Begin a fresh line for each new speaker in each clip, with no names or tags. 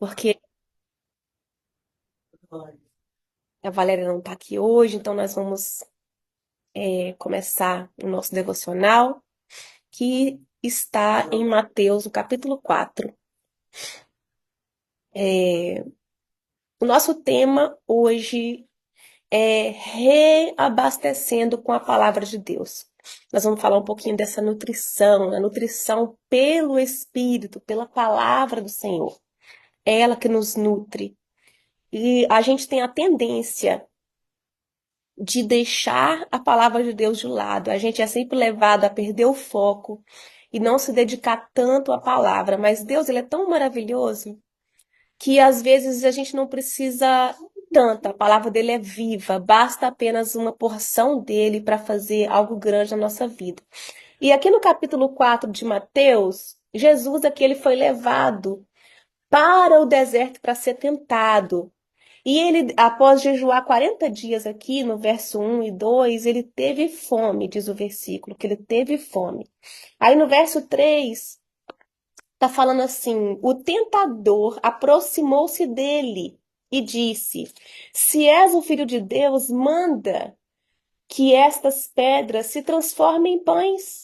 porque a Valéria não está aqui hoje, então nós vamos começar o nosso devocional, que está em Mateus, no capítulo 4. O nosso tema hoje é reabastecendo com a palavra de Deus. Nós vamos falar um pouquinho dessa nutrição, a nutrição pelo Espírito, pela palavra do Senhor. É ela que nos nutre. E a gente tem a tendência de deixar a palavra de Deus de lado. A gente é sempre levado a perder o foco e não se dedicar tanto à palavra. Mas Deus, ele é tão maravilhoso que às vezes a gente não precisa tanto. A palavra dele é viva, basta apenas uma porção dele para fazer algo grande na nossa vida. E aqui no capítulo 4 de Mateus, Jesus aqui ele foi levado para o deserto para ser tentado. E ele, após jejuar 40 dias aqui, no verso 1 e 2, ele teve fome, diz o versículo, que ele teve fome. Aí no verso 3, está falando assim: o tentador aproximou-se dele e disse: se és o filho de Deus, manda que estas pedras se transformem em pães.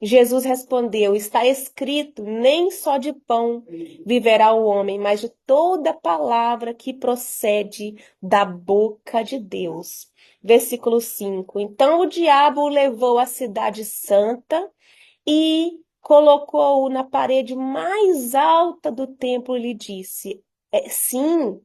Jesus respondeu: está escrito, nem só de pão viverá o homem, mas de toda palavra que procede da boca de Deus. Versículo 5. Então o diabo o levou à cidade santa e colocou-o na parede mais alta do templo e lhe disse: sim,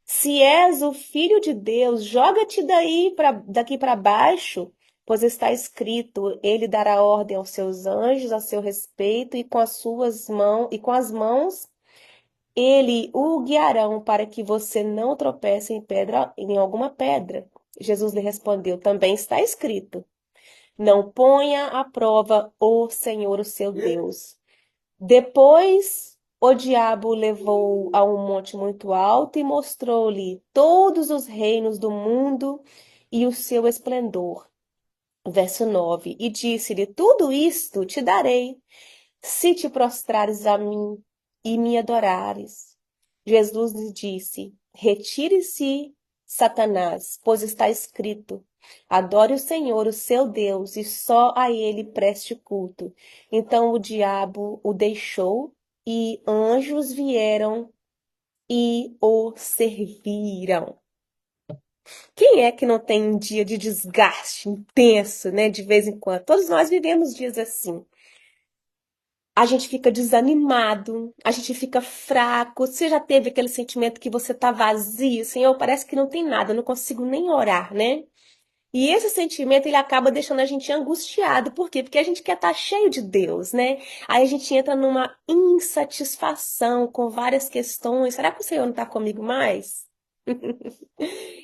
se és o filho de Deus, joga-te daqui para baixo, pois está escrito: ele dará ordem aos seus anjos a seu respeito e com as mãos ele o guiarão para que você não tropece em alguma pedra. Jesus lhe respondeu: também está escrito: não ponha à prova o Senhor, o seu Deus. Depois o diabo o levou a um monte muito alto e mostrou-lhe todos os reinos do mundo e o seu esplendor. Verso 9. E disse-lhe: tudo isto te darei, se te prostrares a mim e me adorares. Jesus lhe disse: retire-se, Satanás, pois está escrito: adore o Senhor, o seu Deus, e só a ele preste culto. Então o diabo o deixou e anjos vieram e o serviram. Quem é que não tem um dia de desgaste intenso, né, de vez em quando? Todos nós vivemos dias assim. A gente fica desanimado, a gente fica fraco. Você já teve aquele sentimento que você tá vazio, Senhor, parece que não tem nada, eu não consigo nem orar, né? E esse sentimento, ele acaba deixando a gente angustiado. Por quê? Porque a gente quer estar cheio de Deus, né? Aí a gente entra numa insatisfação com várias questões. Será que o Senhor não está comigo mais?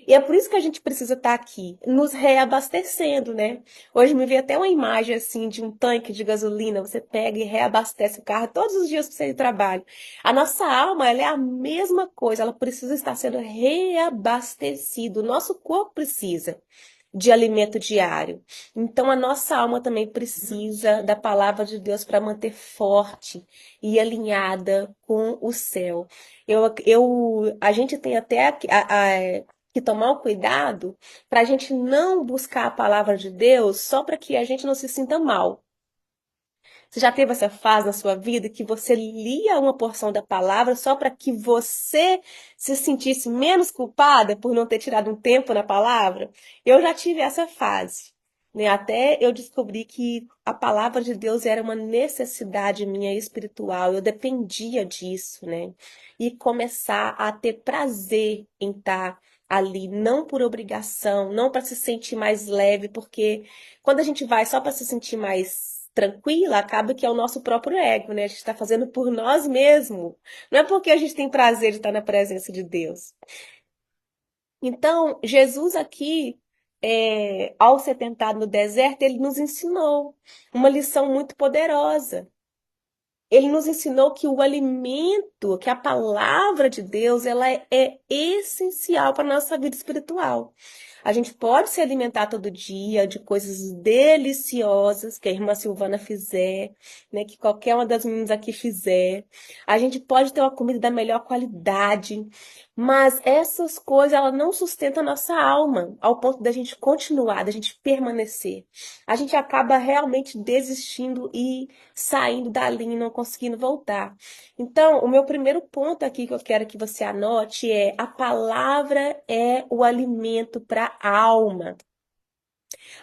E é por isso que a gente precisa estar aqui, nos reabastecendo, né? Hoje me veio até uma imagem assim de um tanque de gasolina, você pega e reabastece o carro todos os dias para você ir ao trabalho. A nossa alma, ela é a mesma coisa, ela precisa estar sendo reabastecida. O nosso corpo precisa de alimento diário. Então a nossa alma também precisa da palavra de Deus para manter forte e alinhada com o céu. A gente tem até que tomar o cuidado para a gente não buscar a palavra de Deus só para que a gente não se sinta mal. Você já teve essa fase na sua vida que você lia uma porção da palavra só para que você se sentisse menos culpada por não ter tirado um tempo na palavra? Eu já tive essa fase, né? Até eu descobri que a palavra de Deus era uma necessidade minha espiritual, eu dependia disso, né? E começar a ter prazer em estar ali, não por obrigação, não para se sentir mais leve, porque quando a gente vai só para se sentir mais tranquila, acaba que é o nosso próprio ego, né? A gente está fazendo por nós mesmos. Não é porque a gente tem prazer de estar na presença de Deus. Então, Jesus aqui, ao ser tentado no deserto, ele nos ensinou uma lição muito poderosa. Ele nos ensinou que o alimento, que a palavra de Deus, ela é essencial para a nossa vida espiritual. A gente pode se alimentar todo dia de coisas deliciosas que a irmã Silvana fizer, né, que qualquer uma das meninas aqui fizer. A gente pode ter uma comida da melhor qualidade, mas essas coisas ela não sustentam a nossa alma ao ponto da gente continuar, da gente permanecer. A gente acaba realmente desistindo e saindo da linha e não conseguindo voltar. Então, o meu primeiro ponto aqui que eu quero que você anote é: a palavra é o alimento para a alma.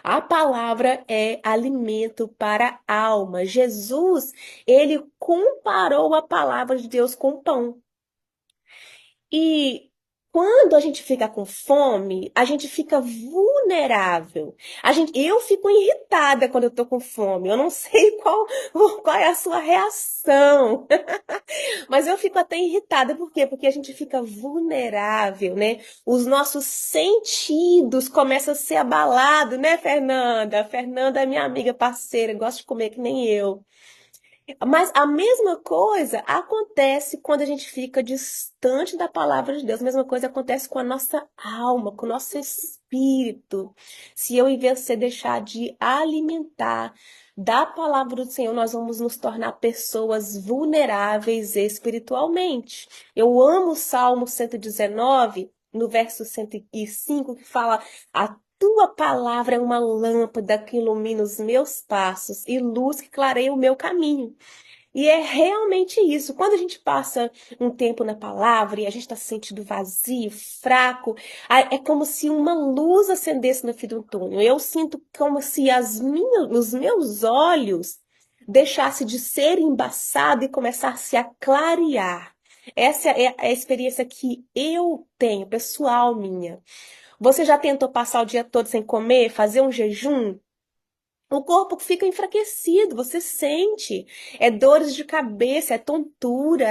A palavra é alimento para a alma. Jesus, ele comparou a palavra de Deus com pão. E quando a gente fica com fome, a gente fica vulnerável. Eu fico irritada quando eu tô com fome. Eu não sei qual é a sua reação. Mas eu fico até irritada, por quê? Porque a gente fica vulnerável, né? Os nossos sentidos começam a ser abalados, né, Fernanda? A Fernanda é minha amiga parceira, gosta de comer que nem eu. Mas a mesma coisa acontece quando a gente fica distante da palavra de Deus. A mesma coisa acontece com a nossa alma, com o nosso espírito. Se eu e você deixar de alimentar da palavra do Senhor, nós vamos nos tornar pessoas vulneráveis espiritualmente. Eu amo o Salmo 119, no verso 105, que fala: a tua palavra é uma lâmpada que ilumina os meus passos e luz que clareia o meu caminho. E é realmente isso. Quando a gente passa um tempo na palavra e a gente está se sentindo vazio, fraco, é como se uma luz acendesse no fim do túnel. Eu sinto como se os meus olhos deixassem de ser embaçados e começassem a clarear. Essa é a experiência que eu tenho, pessoal minha. Você já tentou passar o dia todo sem comer, fazer um jejum? O corpo fica enfraquecido, você sente. É dores de cabeça, é tontura,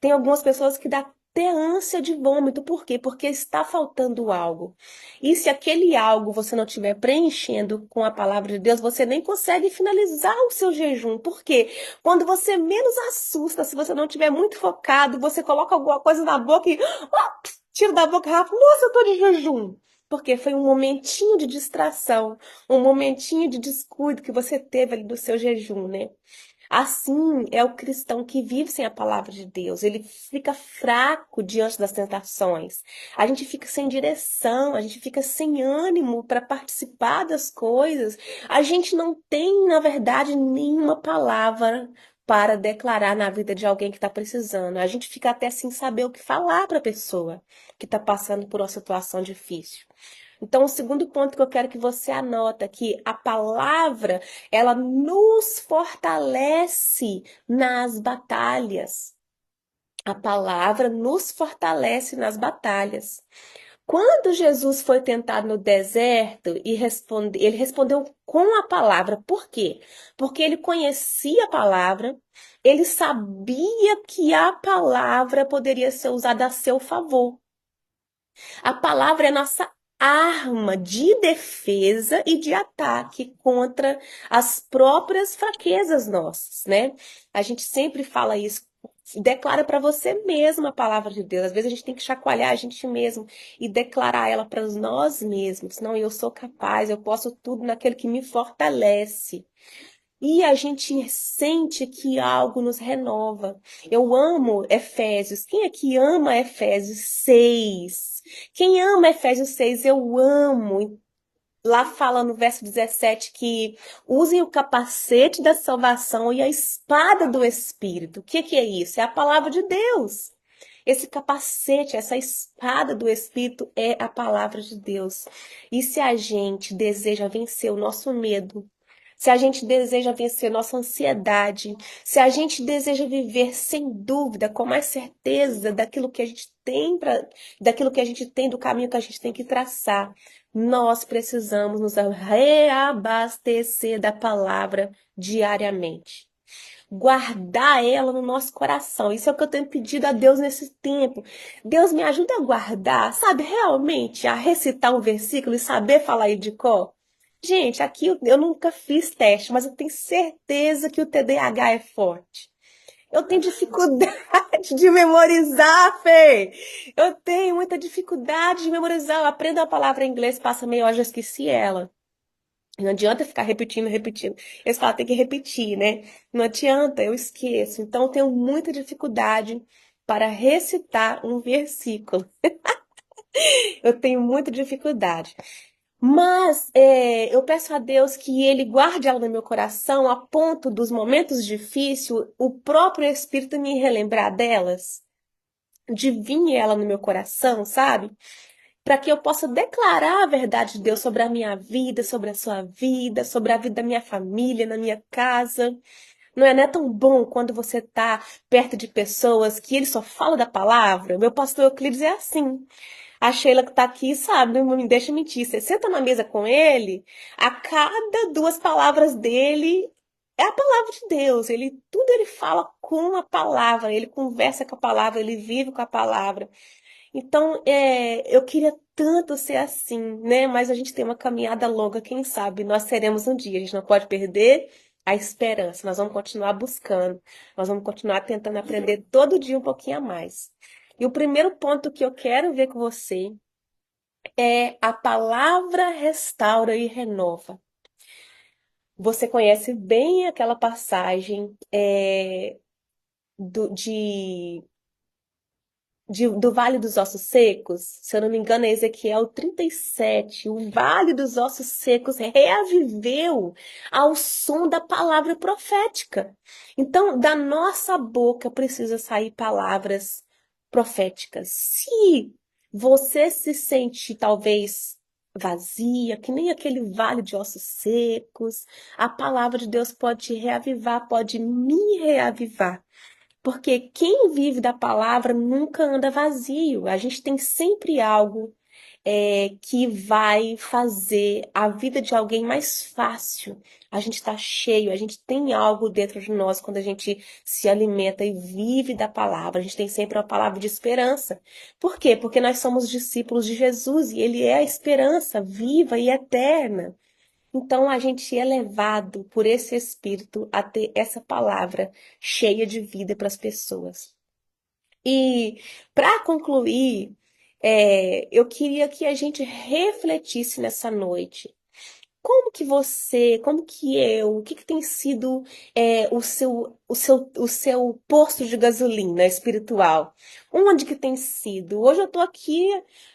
tem algumas pessoas que dá até ânsia de vômito. Por quê? Porque está faltando algo. E se aquele algo você não estiver preenchendo com a palavra de Deus, você nem consegue finalizar o seu jejum. Por quê? Quando você menos assusta, se você não estiver muito focado, você coloca alguma coisa na boca e tira da boca rápido. Nossa, eu tô de jejum. Porque foi um momentinho de distração, um momentinho de descuido que você teve ali do seu jejum, né? Assim é o cristão que vive sem a palavra de Deus. Ele fica fraco diante das tentações. A gente fica sem direção, a gente fica sem ânimo para participar das coisas. A gente não tem, na verdade, nenhuma palavra para declarar na vida de alguém que está precisando. A gente fica até sem saber o que falar para a pessoa que está passando por uma situação difícil. Então, o segundo ponto que eu quero que você anota aqui, a palavra, ela nos fortalece nas batalhas. A palavra nos fortalece nas batalhas. Quando Jesus foi tentado no deserto ele respondeu com a palavra. Por quê? Porque ele conhecia a palavra, ele sabia que a palavra poderia ser usada a seu favor. A palavra é nossa arma de defesa e de ataque contra as próprias fraquezas nossas, né? A gente sempre fala isso. Declara para você mesmo a palavra de Deus. Às vezes a gente tem que chacoalhar a gente mesmo e declarar ela para nós mesmos. Não, eu sou capaz, eu posso tudo naquele que me fortalece. E a gente sente que algo nos renova. Eu amo Efésios. Quem aqui ama Efésios 6? Quem ama Efésios 6, eu amo. Lá fala no verso 17 que usem o capacete da salvação e a espada do Espírito. O que é isso? É a palavra de Deus. Esse capacete, essa espada do Espírito é a palavra de Deus. E se a gente deseja vencer o nosso medo, se a gente deseja vencer nossa ansiedade, se a gente deseja viver sem dúvida, com mais certeza daquilo que a gente tem daquilo que a gente tem, do caminho que a gente tem que traçar, nós precisamos nos reabastecer da palavra diariamente. Guardar ela no nosso coração. Isso é o que eu tenho pedido a Deus nesse tempo. Deus me ajuda a guardar, sabe, realmente, a recitar um versículo e saber falar ele de cor. Gente, aqui eu nunca fiz teste, mas eu tenho certeza que o TDAH é forte. Eu tenho dificuldade de memorizar, Fê. Eu tenho muita dificuldade de memorizar. Eu aprendo a palavra em inglês, passa meia hora, já esqueci ela. Não adianta ficar repetindo, repetindo. Eles falam, tem que repetir, né? Não adianta, eu esqueço. Então, eu tenho muita dificuldade para recitar um versículo. Eu tenho muita dificuldade. Mas eu peço a Deus que Ele guarde ela no meu coração a ponto dos momentos difíceis, o próprio Espírito me relembrar delas, de vir ela no meu coração, sabe? Para que eu possa declarar a verdade de Deus sobre a minha vida, sobre a sua vida, sobre a vida da minha família, na minha casa. Não é tão bom quando você está perto de pessoas que ele só fala da palavra? Meu pastor Euclides é assim. A Sheila que tá aqui, sabe, não me deixa mentir. Você senta na mesa com ele, a cada duas palavras dele é a palavra de Deus. Tudo ele fala com a palavra, ele conversa com a palavra, ele vive com a palavra. Então, eu queria tanto ser assim, né? Mas a gente tem uma caminhada longa, quem sabe nós seremos um dia. A gente não pode perder a esperança. Nós vamos continuar buscando, nós vamos continuar tentando aprender todo dia um pouquinho a mais. E o primeiro ponto que eu quero ver com você é a palavra restaura e renova. Você conhece bem aquela passagem do, de do Vale dos Ossos Secos, se eu não me engano, é Ezequiel 37. O Vale dos Ossos Secos reaviveu ao som da palavra profética. Então, da nossa boca precisa sair palavras proféticas. Se você se sente talvez vazia, que nem aquele vale de ossos secos, a palavra de Deus pode te reavivar, pode me reavivar. Porque quem vive da palavra nunca anda vazio. A gente tem sempre algo que vai fazer a vida de alguém mais fácil. A gente está cheio, a gente tem algo dentro de nós quando a gente se alimenta e vive da palavra. A gente tem sempre uma palavra de esperança. Por quê? Porque nós somos discípulos de Jesus e Ele é a esperança viva e eterna. Então a gente é levado por esse Espírito a ter essa palavra cheia de vida para as pessoas. E para concluir, eu queria que a gente refletisse nessa noite. Como que eu, o que que tem sido o seu posto de gasolina espiritual? Onde que tem sido? Hoje eu estou aqui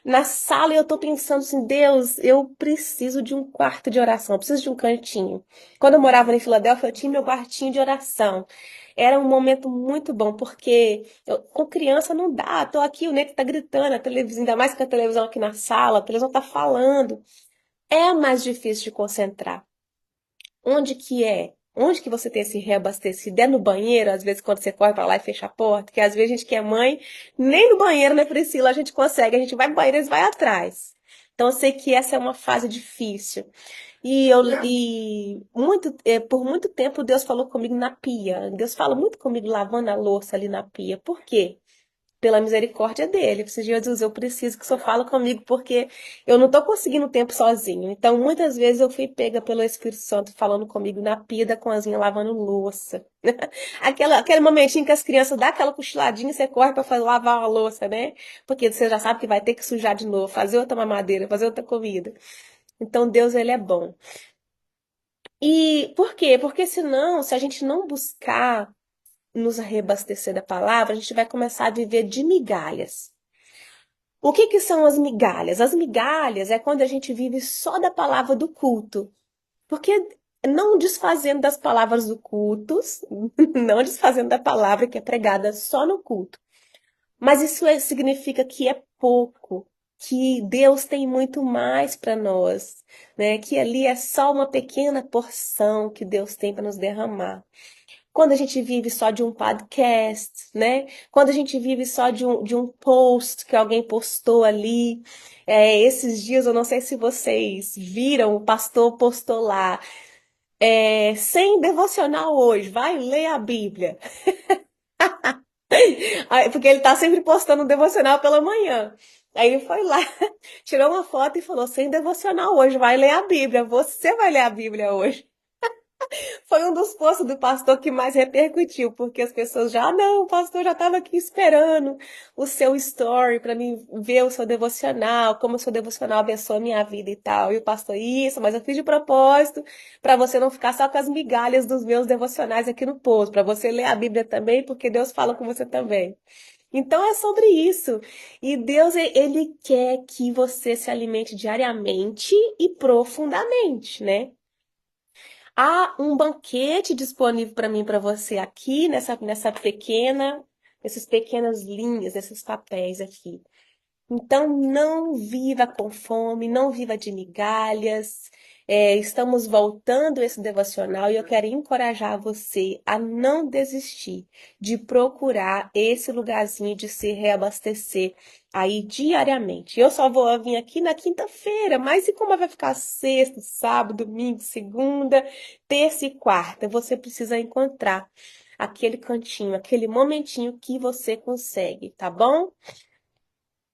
na sala e eu estou pensando assim, Deus, eu preciso de um quarto de oração, eu preciso de um cantinho. Quando eu morava em Filadélfia, eu tinha meu quartinho de oração. Era um momento muito bom, porque com criança não dá. Tô aqui, o Neto tá gritando, a televisão, ainda mais que a televisão aqui na sala, a televisão tá falando. É mais difícil de concentrar. Onde que é? Onde que você tem esse reabastecido? É no banheiro, às vezes quando você corre para lá e fecha a porta, que às vezes a gente que é mãe, nem no banheiro, né, Priscila, a gente consegue, a gente vai no banheiro, eles vai atrás. Então eu sei que essa é uma fase difícil. Por muito tempo Deus falou comigo na pia. Deus fala muito comigo lavando a louça ali na pia. Por quê? Pela misericórdia dele. Eu preciso, Jesus, eu preciso que o Senhor fale comigo, porque eu não estou conseguindo o tempo sozinho. Então, muitas vezes eu fui pega pelo Espírito Santo falando comigo na pia da cozinha, lavando louça. Aquele momentinho que as crianças dão aquela cochiladinha, você corre para lavar a louça, né? Porque você já sabe que vai ter que sujar de novo, fazer outra mamadeira, fazer outra comida. Então, Deus, ele é bom. E por quê? Porque senão, se a gente não buscar nos reabastecer da palavra, a gente vai começar a viver de migalhas. O que que são as migalhas? As migalhas é quando a gente vive só da palavra do culto. Porque não desfazendo das palavras do culto, não desfazendo da palavra que é pregada só no culto. Mas isso significa que é pouco, que Deus tem muito mais para nós, né? Que ali é só uma pequena porção que Deus tem para nos derramar. Quando a gente vive só de um podcast, né? Quando a gente vive só de um post que alguém postou ali. Esses dias, eu não sei se vocês viram, o pastor postou lá. Sem devocional hoje, vai ler a Bíblia. Porque ele tá sempre postando um devocional pela manhã. Aí ele foi lá, tirou uma foto e falou: sem devocional hoje, vai ler a Bíblia. Você vai ler a Bíblia hoje. Foi um dos posts do pastor que mais repercutiu, porque as pessoas já, não, o pastor já estava aqui esperando o seu story para mim ver o seu devocional, como o seu devocional abençoa a minha vida e tal. E o pastor, isso, mas eu fiz de propósito para você não ficar só com as migalhas dos meus devocionais aqui no post, para você ler a Bíblia também, porque Deus fala com você também. Então é sobre isso. E Deus, ele quer que você se alimente diariamente e profundamente, né? Há um banquete disponível para mim, para você aqui nessa pequena, essas pequenas linhas, esses papéis aqui. Então, não viva com fome, não viva de migalhas. Estamos voltando esse devocional e eu quero encorajar você a não desistir de procurar esse lugarzinho de se reabastecer aí diariamente. Eu só vou vir aqui na quinta-feira, mas e como vai ficar sexta, sábado, domingo, segunda, terça e quarta? Você precisa encontrar aquele cantinho, aquele momentinho que você consegue, tá bom?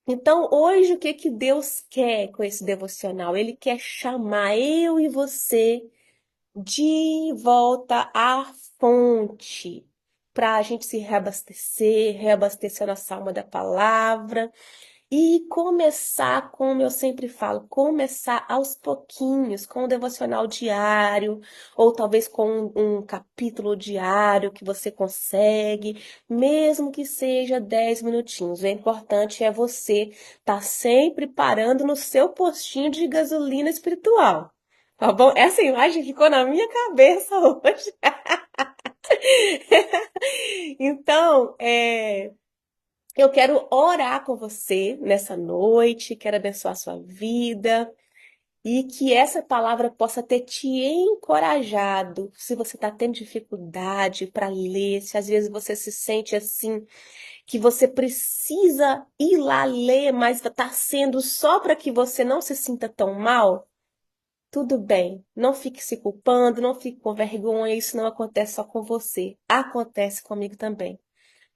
Então, hoje, o que que Deus quer com esse devocional? Ele quer chamar eu e você de volta à fonte, para a gente se reabastecer, reabastecer a nossa alma da palavra, e começar, como eu sempre falo, começar aos pouquinhos, com um devocional diário, ou talvez com um capítulo diário que você consegue, mesmo que seja 10 minutinhos. O importante é você estar sempre parando no seu postinho de gasolina espiritual. Tá bom? Essa imagem ficou na minha cabeça hoje. Então, eu quero orar com você nessa noite, quero abençoar a sua vida e que essa palavra possa ter te encorajado. Se você está tendo dificuldade para ler, se às vezes você se sente assim, que você precisa ir lá ler, mas está sendo só para que você não se sinta tão mal, tudo bem. Não fique se culpando, não fique com vergonha, isso não acontece só com você, acontece comigo também.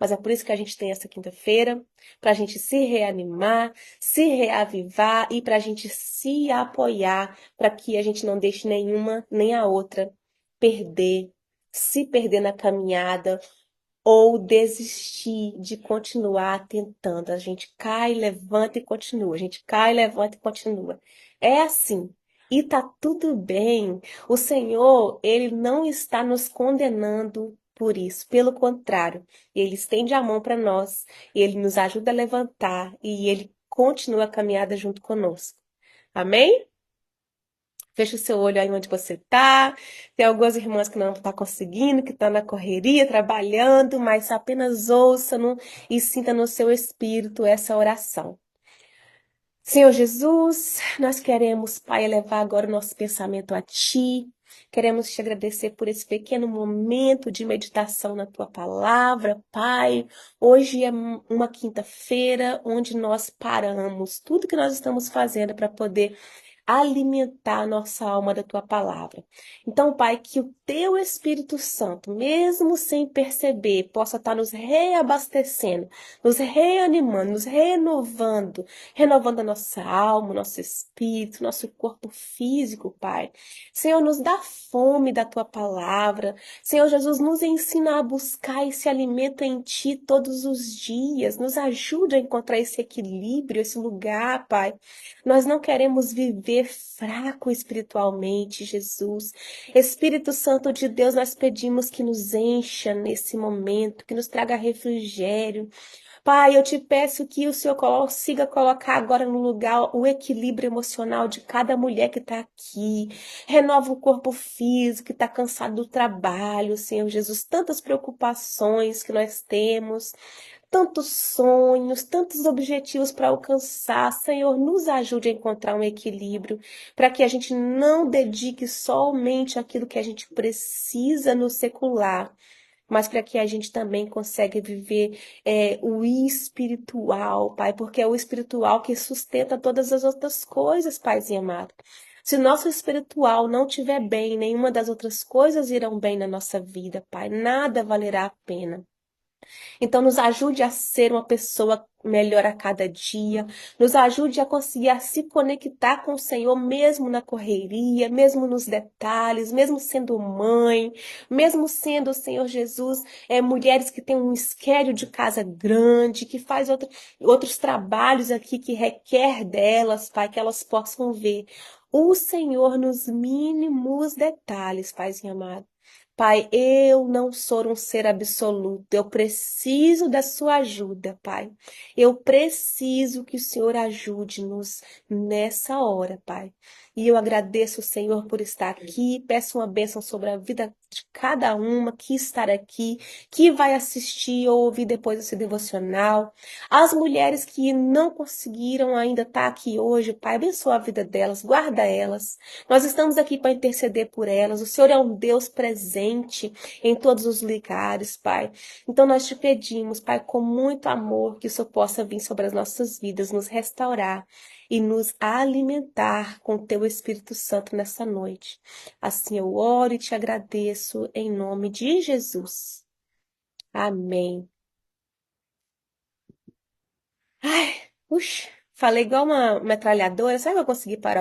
Mas é por isso que a gente tem essa quinta-feira, para a gente se reanimar, se reavivar e para a gente se apoiar, para que a gente não deixe nenhuma nem a outra perder, se perder na caminhada ou desistir de continuar tentando. A gente cai, levanta e continua. A gente cai, levanta e continua. É assim. E tá tudo bem. O Senhor, ele não está nos condenando por isso. Pelo contrário, ele estende a mão para nós, ele nos ajuda a levantar e ele continua a caminhada junto conosco. Amém? Fecha o seu olho aí onde você está. Tem algumas irmãs que não estão conseguindo, que estão na correria, trabalhando, mas apenas ouça e sinta no seu espírito essa oração. Senhor Jesus, nós queremos, Pai, elevar agora o nosso pensamento a Ti. Queremos te agradecer por esse pequeno momento de meditação na Tua palavra, Pai. Hoje é uma quinta-feira onde nós paramos tudo que nós estamos fazendo para poder alimentar a nossa alma da tua palavra. Então, Pai, que o teu Espírito Santo, mesmo sem perceber, possa estar nos reabastecendo, nos reanimando, nos renovando, renovando a nossa alma, nosso espírito, nosso corpo físico, Pai. Senhor, nos dá fome da tua palavra. Senhor Jesus, nos ensina a buscar esse alimento em ti todos os dias. Nos ajuda a encontrar esse equilíbrio, esse lugar, Pai. Nós não queremos viver fraco espiritualmente, Jesus. Espírito Santo de Deus, nós pedimos que nos encha nesse momento, que nos traga refrigério. Pai, eu te peço que o Senhor consiga colocar agora no lugar o equilíbrio emocional de cada mulher que está aqui. Renova o corpo físico que está cansado do trabalho, Senhor Jesus. Tantas preocupações que nós temos, tantos sonhos, tantos objetivos para alcançar. Senhor, nos ajude a encontrar um equilíbrio para que a gente não dedique somente aquilo que a gente precisa no secular, mas para que a gente também consiga viver o espiritual, Pai, porque é o espiritual que sustenta todas as outras coisas, Paizinho amado. Se o nosso espiritual não estiver bem, nenhuma das outras coisas irão bem na nossa vida, Pai. Nada valerá a pena. Então, nos ajude a ser uma pessoa melhor a cada dia, nos ajude a conseguir a se conectar com o Senhor, mesmo na correria, mesmo nos detalhes, mesmo sendo mãe, mesmo sendo, Senhor Jesus, mulheres que têm um schedule de casa grande, que faz outros trabalhos aqui que requer delas, Pai, que elas possam ver o Senhor nos mínimos detalhes, Paizinho amado. Pai, eu não sou um ser absoluto, eu preciso da sua ajuda, Pai. Eu preciso que o Senhor ajude-nos nessa hora, Pai. E eu agradeço o Senhor por estar aqui, peço uma bênção sobre a vida de cada uma que estar aqui, que vai assistir ou ouvir depois esse devocional. As mulheres que não conseguiram ainda estar aqui hoje, Pai, abençoa a vida delas, guarda elas. Nós estamos aqui para interceder por elas. O Senhor é um Deus presente em todos os lugares, Pai. Então nós te pedimos, Pai, com muito amor, que o Senhor possa vir sobre as nossas vidas, nos restaurar e nos alimentar com o teu Espírito Santo nessa noite. Assim eu oro e te agradeço em nome de Jesus. Amém. Ai, puxa, falei igual uma metralhadora. Sabe que eu consegui parar?